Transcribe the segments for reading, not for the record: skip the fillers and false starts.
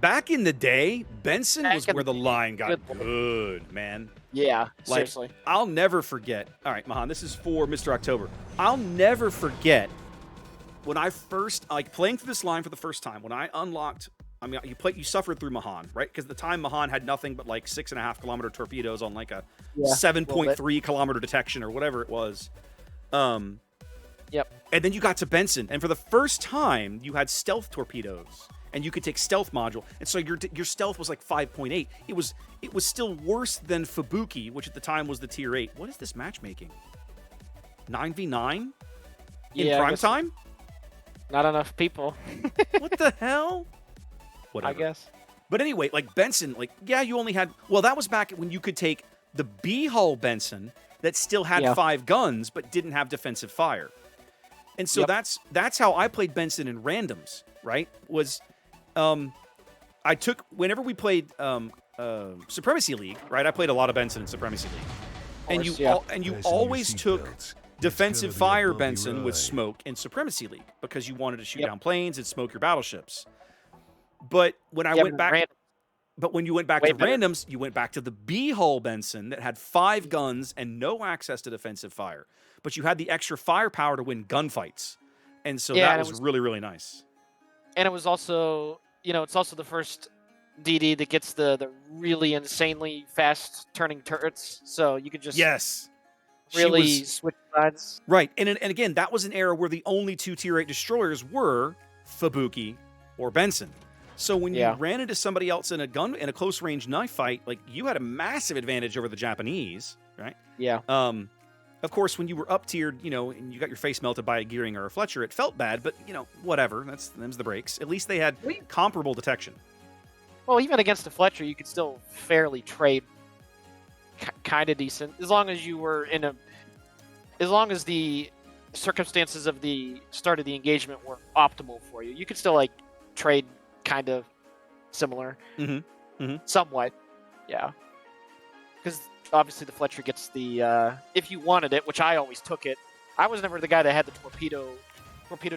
Back in the day, Benson was where the line got Good. good, man. Yeah, Like, seriously. I'll never forget. All right, Mahan, this is for Mr. October. I'll never forget when I first, like, playing through this line for the first time, when I unlocked, I mean, you suffered through Mahan, right? Because at the time, Mahan had nothing but like 6.5 kilometer torpedoes on like a 7.3 kilometer detection or whatever it was. Yep. And then you got to Benson, and for the first time, you had stealth torpedoes, and you could take stealth module, and so your stealth was like 5.8. It was still worse than Fubuki, which at the time was the tier 8. What is this matchmaking? 9v9 in prime time? Not enough people. What the hell? Whatever. I guess. But anyway, like Benson, like, yeah, you only had, well, that was back when you could take the B-hull Benson that still had 5 guns but didn't have defensive fire. And so that's how I played Benson in randoms, right? Was I took, whenever we played Supremacy League, right? I played a lot of Benson in Supremacy League. And you always took defensive fire Benson with smoke in Supremacy League because you wanted to shoot down planes and smoke your battleships. But when I went back, when you went back to randoms, you went back to the B-hull Benson that had 5 guns and no access to defensive fire. But you had the extra firepower to win gunfights. And so that was really, really nice. And it was also, you know, it's also the first DD that gets the really insanely fast turning turrets. So you could just really switch sides. Right. And again, that was an era where the only 2 tier 8 destroyers were Fubuki or Benson. So when you ran into somebody else in a close range knife fight, like, you had a massive advantage over the Japanese, right? Yeah. Of course, when you were up tiered, you know, and you got your face melted by a Gearing or a Fletcher, it felt bad, but, you know, whatever. Them's the breaks. At least they had comparable detection. Well, even against a Fletcher, you could still fairly trade kind of decent, as long as you were as long as the circumstances of the start of the engagement were optimal for you. You could still, like, trade kind of similar. Somewhat. Yeah. Because obviously the Fletcher gets the, if you wanted it, which I always took it. I was never the guy that had the torpedo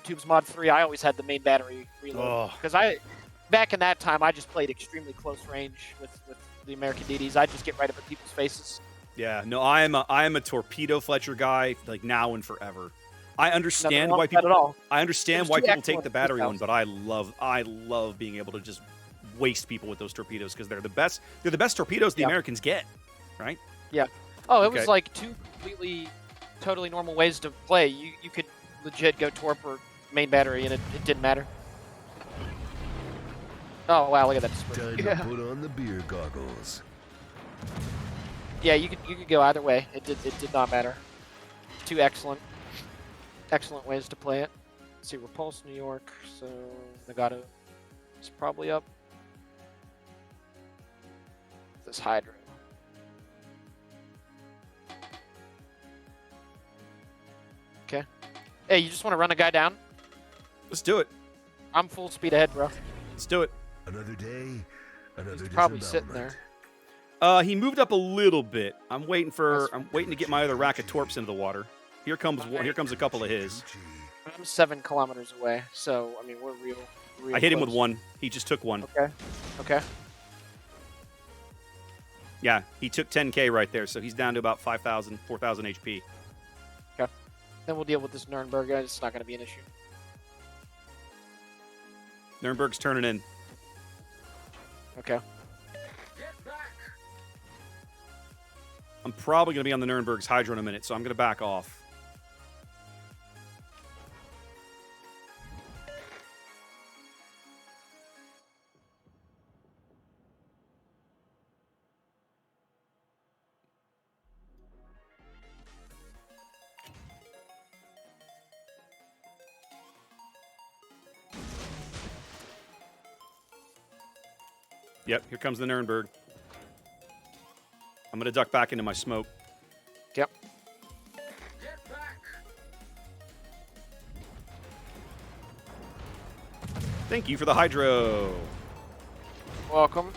tubes mod 3. I always had the main battery reload. Because back in that time, I just played extremely close range with the American DDs. I'd just get right up at people's faces. Yeah, no, I am a torpedo Fletcher guy, like, now and forever. I understand why people. I understand why people take the battery one, but I love being able to just waste people with those torpedoes because they're the best. They're the best torpedoes the Americans get, right? Yeah. Oh, it was like 2 completely, totally normal ways to play. You could legit go torp or main battery, and it didn't matter. Oh wow, look at that dispersion. Time to put on the beer goggles. Yeah, you could go either way. It did not matter. 2 excellent ways to play it. Let's see, Repulse New York, so Nagato is probably up. This Hydra. Okay. Hey, you just want to run a guy down? Let's do it. I'm full speed ahead, bro. Let's do it. Another day, another He's probably sitting there. He moved up a little bit. I'm waiting to get my other rack of torps into the water. Here comes a couple of his. I'm 7 kilometers away, so I mean we're real I hit him with close. 1. He just took 1. Okay. Yeah, he took 10k right there, so he's down to about 5,000, 4,000 HP. Okay. Then we'll deal with this Nuremberg. It's not going to be an issue. Nuremberg's turning in. Okay. I'm probably going to be on the Nuremberg's Hydra in a minute, so I'm going to back off. Yep, here comes the Nuremberg. I'm going to duck back into my smoke. Yep. Thank you for the hydro. Welcome.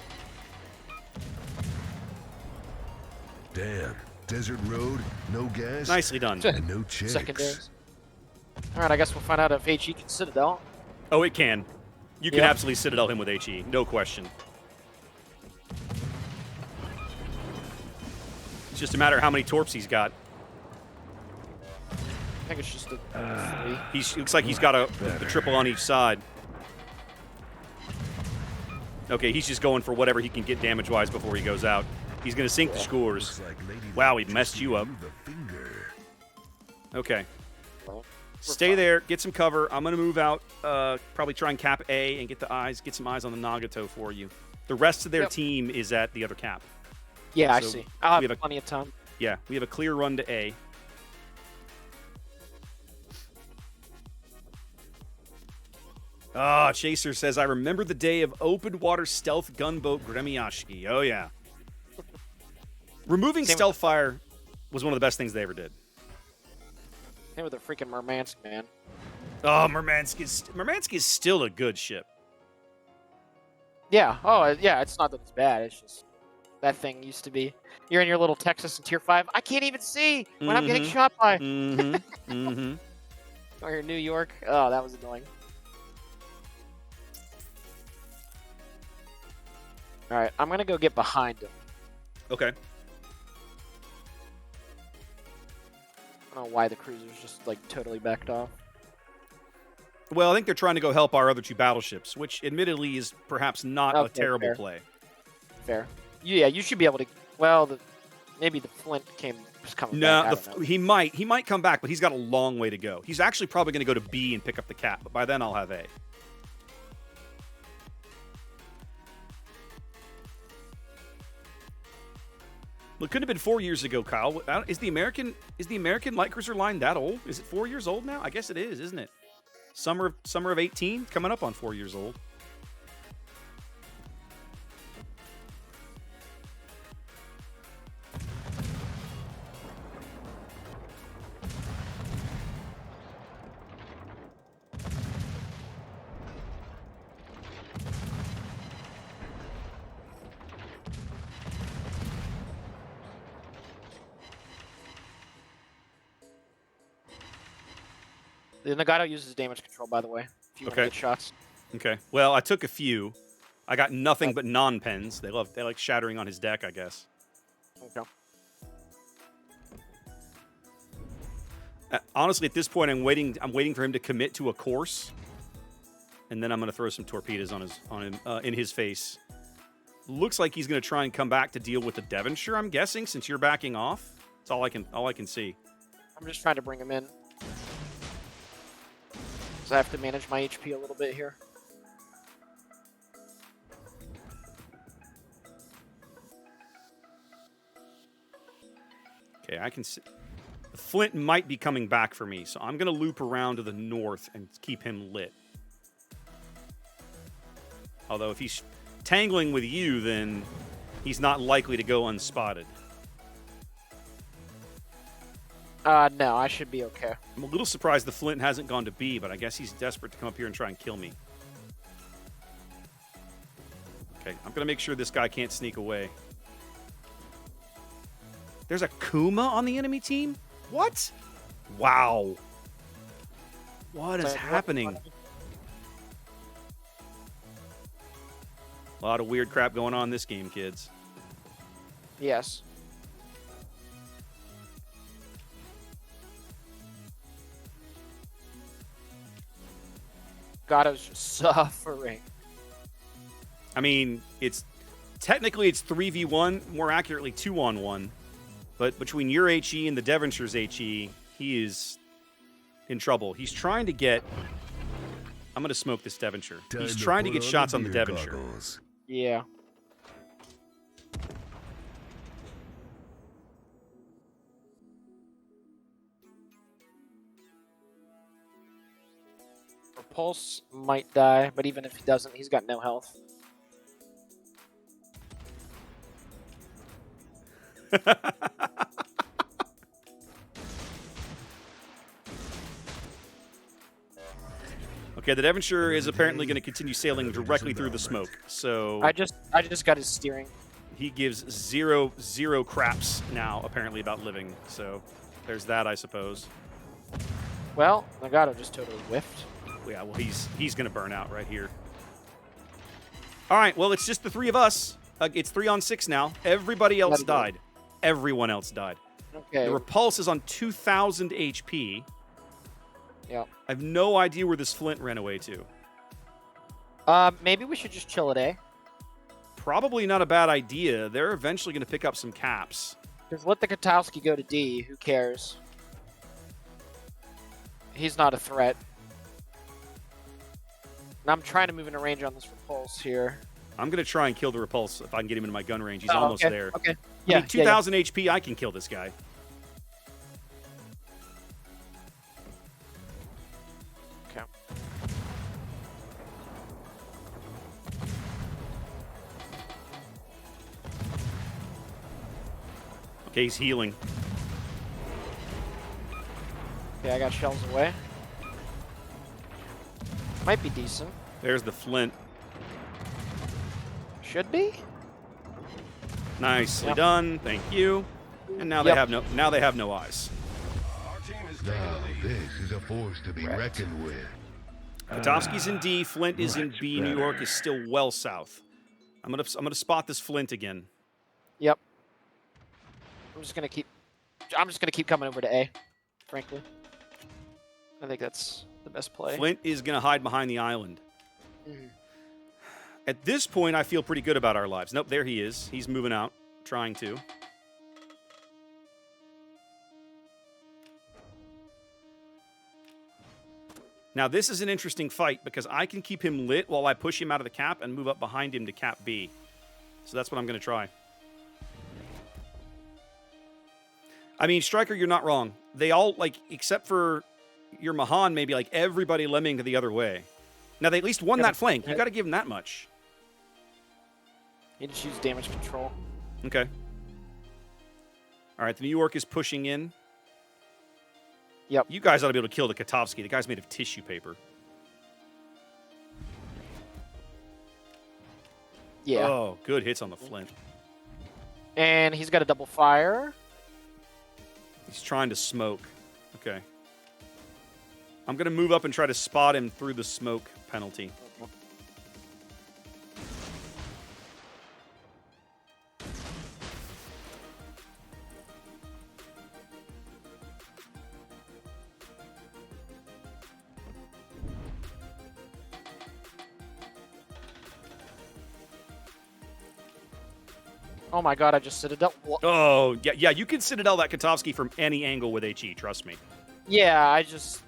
Damn. Desert road, no gas. Nicely done. And no chicks. Secondaries. All right, I guess we'll find out if HE can Citadel. Oh, it can. You can absolutely Citadel him with HE, no question. It's just a matter of how many torps he's got. I think it's just a 3. He looks like he's got the triple on each side. Okay, he's just going for whatever he can get damage-wise before he goes out. He's going to sink the scores. Wow, he messed you up. Okay. Stay there, get some cover. I'm going to move out, probably try and cap A and get some eyes on the Nagato for you. The rest of their team is at the other cap. Yeah, So I see. I'll have plenty of time. Yeah, we have a clear run to A. Ah, Chaser says, I remember the day of open water stealth gunboat Gremyashki. Oh, yeah. Removing stealth fire was one of the best things they ever did. Same with the freaking Murmansk, man. Oh, Murmansk is still a good ship. Yeah. Oh, yeah. It's not that it's bad. It's just that thing used to be. You're in your little Texas in Tier 5. I can't even see when I'm getting shot by. Or you're in New York. Oh, that was annoying. All right, I'm gonna go get behind him. Okay. I don't know why the cruiser's just like totally backed off. Well, I think they're trying to go help our other 2 battleships, which admittedly is perhaps not a terrible play. Fair. Yeah, you should be able to. Well, maybe the Flint was coming back. No, he might come back, but he's got a long way to go. He's actually probably going to go to B and pick up the cap, but by then I'll have A. Well, it couldn't have been 4 years ago, Kyle. Is the American light cruiser line that old? Is it 4 years old now? I guess it is, isn't it? Summer of 18, coming up on 4 years old. The Nagato uses damage control, by the way, if you want to get shots. Okay. Well, I took a few. I got nothing but non-pens. They like shattering on his deck, I guess. Okay. Honestly, at this point, I'm waiting for him to commit to a course, and then I'm going to throw some torpedoes on him in his face. Looks like he's going to try and come back to deal with the Devonshire. I'm guessing since you're backing off. That's all I can see. I'm just trying to bring him in. I have to manage my HP a little bit here. Okay, I can see. The Flint might be coming back for me, so I'm going to loop around to the north and keep him lit. Although if he's tangling with you, then he's not likely to go unspotted. No, I should be okay. I'm a little surprised the Flint hasn't gone to B, but I guess he's desperate to come up here and try and kill me. Okay, I'm going to make sure this guy can't sneak away. There's a Kuma on the enemy team? What? Wow. What is happening? A lot of weird crap going on in this game, kids. Yes. Gato's just suffering. I mean, it's 3v1, more accurately 2-on-1. But between your HE and the Devonshire's HE, he is in trouble. He's trying to get... I'm going to smoke this Devonshire. He's trying to get shots on the Devonshire. Yeah. Pulse might die, but even if he doesn't, he's got no health. Okay, the Devonshire is apparently going to continue sailing directly through the smoke. So I just got his steering. He gives zero craps now, apparently, about living. So there's that, I suppose. Well, Nagato just totally whiffed. Yeah, well, he's going to burn out right here. All right, well, it's just the 3 of us. It's 3 on 6 now. Everybody else died. Everyone else died. Okay. The Repulse is on 2,000 HP. Yep. I have no idea where this Flint ran away to. Maybe we should just chill it, eh? Probably not a bad idea. They're eventually going to pick up some caps. Just let the Katowski go to D. Who cares? He's not a threat. And I'm trying to move into range on this Repulse here. I'm going to try and kill the Repulse if I can get him into my gun range. He's almost there. Okay. Yeah, I mean, 2,000 HP, I can kill this guy. Okay. Okay, he's healing. Okay, I got shells away. Might be decent. There's the Flint. Should be. Nicely done. Thank you. And now they have no eyes. Now this is a force to be reckoned with. Katowski's in D. Flint is in B. New York is still well south. I'm gonna spot this Flint again. Yep. I'm just gonna keep coming over to A. Frankly, I think that's the best play. Flint is gonna hide behind the island. Mhm. At this point, I feel pretty good about our lives. Nope, there he is. He's moving out, trying to. Now, this is an interesting fight because I can keep him lit while I push him out of the cap and move up behind him to cap B. So that's what I'm going to try. I mean, Striker, you're not wrong. They all, like, except for your Mahan, maybe, like, everybody lemming to the other way. Now, they at least won that flank. You got to give them that much. You just use damage control. Okay. All right, the New York is pushing in. Yep. You guys ought to be able to kill the Katowski. The guy's made of tissue paper. Yeah. Oh, good hits on the Flint. And he's got a double fire. He's trying to smoke. Okay. I'm going to move up and try to spot him through the smoke penalty. Oh my god, I just Citadel. Oh, yeah, you can Citadel that Katowski from any angle with HE, trust me. Yeah, it's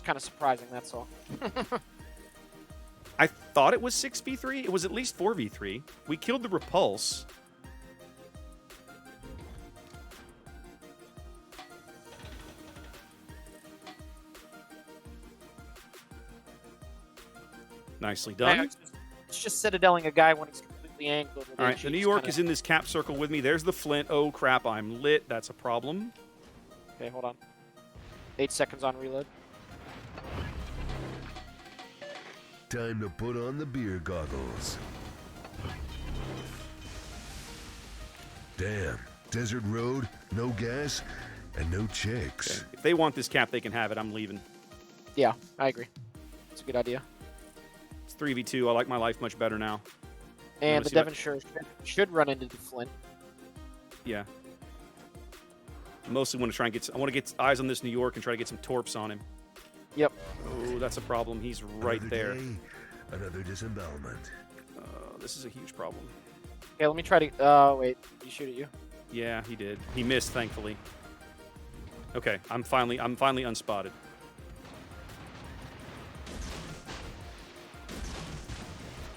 kind of surprising, that's all. I thought it was 6v3. It was at least 4v3. We killed the Repulse. Nicely done. It's just Citadeling a guy when he's completely angled. All right, the New York is in this cap circle with me. There's the Flint. Oh, crap, I'm lit. That's a problem. Okay, hold on. 8 seconds on reload. Time to put on the beer goggles. Damn, desert road, no gas, and no chicks. Okay. If they want this cap, they can have it. I'm leaving. Yeah, I agree. It's a good idea. It's 3v2. I like my life much better now. And the Devonshire should run into the Flint. Yeah. I mostly want to try and I want to get eyes on this New York and try to get some torps on him. Yep. Oh, that's a problem. He's right there. Day, another disembowelment. This is a huge problem. Okay, let me try to. Wait. Did he shoot at you? Yeah, he did. He missed, thankfully. Okay, I'm finally unspotted.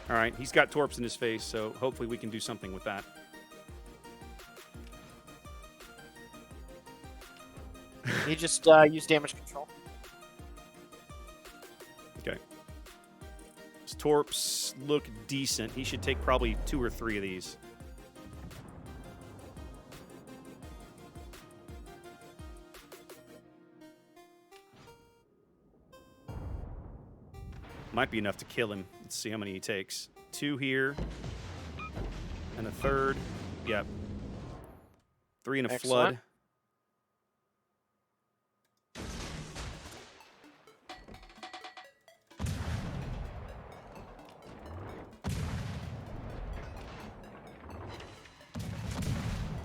All right, he's got torps in his face, so hopefully we can do something with that. He just used damage control. Okay. His torps look decent. He should take probably 2 or 3 of these. Might be enough to kill him. Let's see how many he takes. 2 here. And a 3rd. Yep. 3 and a Excellent. flood.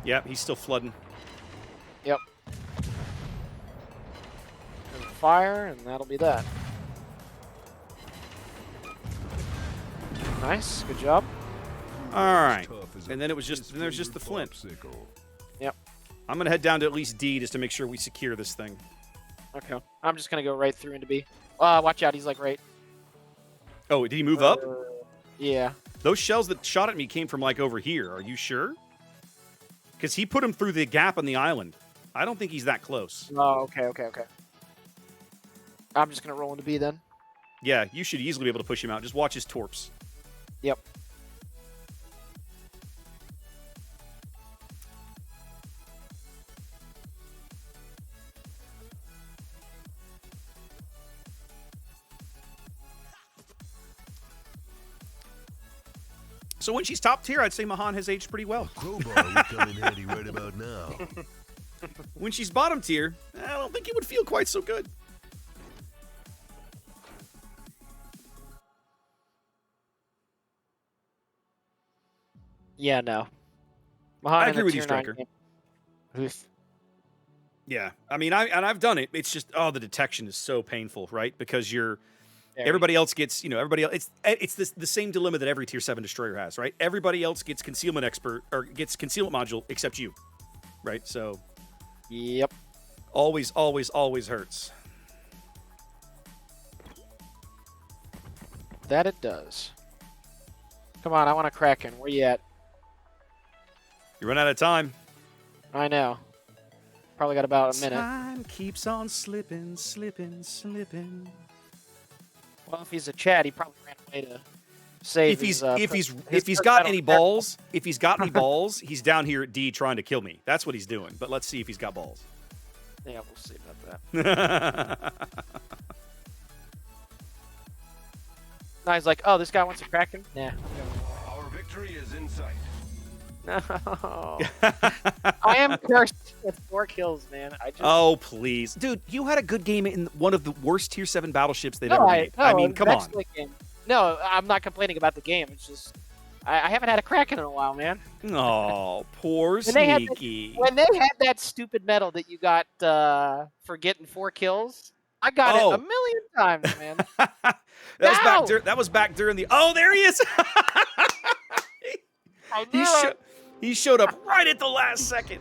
Yep, he's still flooding. Yep. And fire, and that'll be that. Nice, good job. All right, and then it was just there's just the flint. Yep. I'm gonna head down to at least D just to make sure we secure this thing. Okay. I'm just gonna go right through into B. Watch out, he's like right. Oh, did he move up? Yeah. Those shells that shot at me came from like over here. Are you sure? Because he put him through the gap on the island. I don't think he's that close. Oh, okay. I'm just gonna roll into B then. Yeah, you should easily be able to push him out. Just watch his torps. Yep. So when she's top tier, I'd say Mahan has aged pretty well. Crowbar would come in handy right about now. When she's bottom tier, I don't think it would feel quite so good. Yeah, no. Mahan I in agree the with you, tier 9 Striker. game. Oof. Yeah, I mean, I've done it. It's just the detection is so painful, right? Because Very. everybody else gets, everybody else. It's the same dilemma that every tier 7 destroyer has, right? Everybody else gets concealment expert or gets concealment module except you, right? So Yep. always hurts. That it does. Come on, I want a Kraken. Where you at? You run out of time. I know. Probably got about a minute. Time keeps on slipping. Well, if he's a Chad, he probably ran away to save If his he's got any balls, he's down here at D trying to kill me. That's what he's doing. But let's see if he's got balls. Yeah, we'll see about that. Now he's like, oh, this guy wants a Kraken? Nah. Our victory is in sight. No. I am cursed with 4 kills, man. Oh, please. Dude, you had a good game in one of the worst tier 7 battleships they've ever made. I mean, come on. Game. No, I'm not complaining about the game. It's just, I haven't had a Kraken in a while, man. Oh, poor When Sneaky. When they had that stupid medal that you got for getting 4 kills, I got it a million times, man. That was back during the... Oh, there he is! I knew he showed up right at the last second.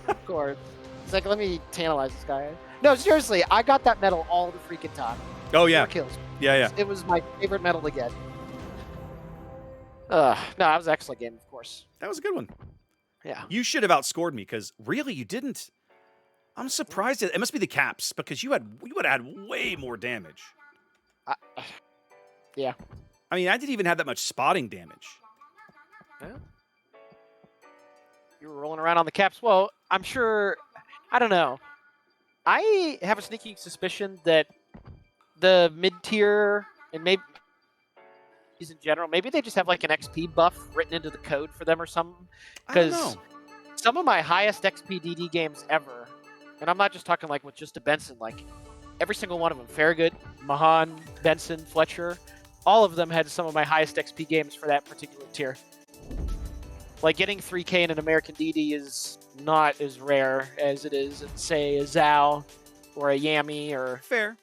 Of course. It's like, let me tantalize this guy. No, seriously, I got that medal all the freaking time. Oh, yeah. 4 kills. Yeah. It was my favorite medal to get. No, that was an excellent game, of course. That was a good one. Yeah. You should have outscored me, because really, you didn't. I'm surprised. It must be the caps, because you would have had way more damage. Yeah. I mean, I didn't even have that much spotting damage. Yeah. You were rolling around on the caps. Well, I'm sure. I don't know. I have a sneaking suspicion that the mid-tier and maybe in general, maybe they just have like an XP buff written into the code for them or something. Because some of my highest XP DD games ever, and I'm not just talking like with just a Benson, like every single one of them, Farragut, Mahan, Benson, Fletcher, all of them had some of my highest XP games for that particular tier. Like getting 3K in an American DD is not as rare as it is in, say, a Zhao or a Yami or... Fair.